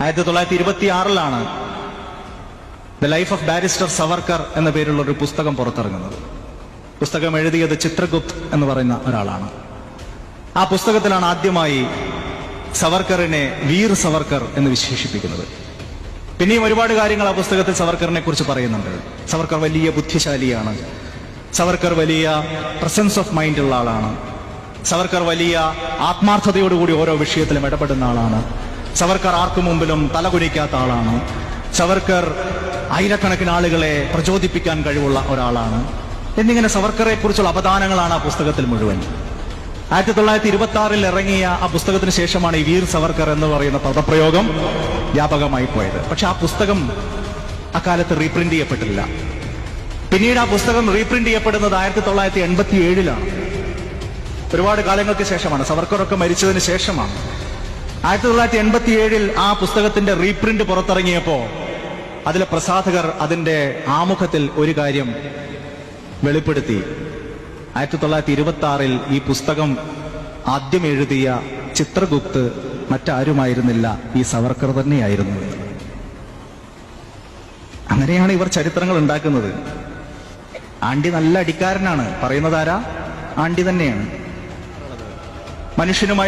1926 the life of barrister Savarkar എന്ന പേരുള്ള ഒരു പുസ്തകം പുറത്തിറങ്ങുന്നത്. പുസ്തകം എഴുതിയത് ചിത്രഗുപ്ത് എന്ന് പറയുന്ന ഒരാളാണ്. ആ പുസ്തകത്തിലാണ് ആദ്യമായി സവർക്കറിനെ വീർ സവർക്കർ എന്ന് വിശേഷിപ്പിക്കുന്നത്. പിന്നെയും ഒരുപാട് കാര്യങ്ങൾ ആ പുസ്തകത്തിൽ സവർക്കറിനെ കുറിച്ച് പറയുന്നുണ്ട്. സവർക്കർ വലിയ ബുദ്ധിശാലിയാണ്, സവർക്കർ വലിയ പ്രസൻസ് ഓഫ് മൈൻഡ് ഉള്ള ആളാണ്, സവർക്കർ വലിയ ആത്മാർത്ഥതയോടുകൂടി ഓരോ വിഷയത്തിലും ഇടപെടുന്ന ആളാണ്, സവർക്കർ ആർക്കു മുമ്പിലും തലകുനിക്കാത്ത ആളാണ്, സവർക്കർ ആയിരക്കണക്കിന് ആളുകളെ പ്രചോദിപ്പിക്കാൻ കഴിവുള്ള ഒരാളാണ് എന്നിങ്ങനെ സവർക്കറെ കുറിച്ചുള്ള അപദാനങ്ങളാണ് ആ പുസ്തകത്തിൽ മുഴുവൻ. 1926 ഇറങ്ങിയ ആ പുസ്തകത്തിന് ശേഷമാണ് ഈ വീർ സവർക്കർ എന്ന് പറയുന്ന പദപ്രയോഗം വ്യാപകമായി പോയത്. പക്ഷെ ആ പുസ്തകം അക്കാലത്ത് റീപ്രിന്റ് ചെയ്യപ്പെട്ടില്ല. പിന്നീട് ആ പുസ്തകം റീപ്രിന്റ് ചെയ്യപ്പെടുന്നത് 1987 ഒരുപാട് കാലങ്ങൾക്ക് ശേഷമാണ്. സവർക്കറൊക്കെ മരിച്ചതിന് ശേഷമാണ്. 1987 ആ പുസ്തകത്തിന്റെ റീപ്രിന്റ് പുറത്തിറങ്ങിയപ്പോ അതിലെ പ്രസാധകർ അതിന്റെ ആമുഖത്തിൽ ഒരു കാര്യം വെളിപ്പെടുത്തി. 1926 ഈ പുസ്തകം ആദ്യം എഴുതിയ ചിത്രഗുപ്ത് മറ്റാരുമായിരുന്നില്ല, ഈ സവർക്കർ തന്നെയായിരുന്നു. അങ്ങനെയാണ് ഇവർ ചരിത്രങ്ങൾ ഉണ്ടാക്കുന്നത്. ആണ്ടി നല്ല അടിക്കാരനാണ്, പറയുന്നത് ആരാ? ആണ്ടി തന്നെയാണ്. മനുഷ്യനുമായി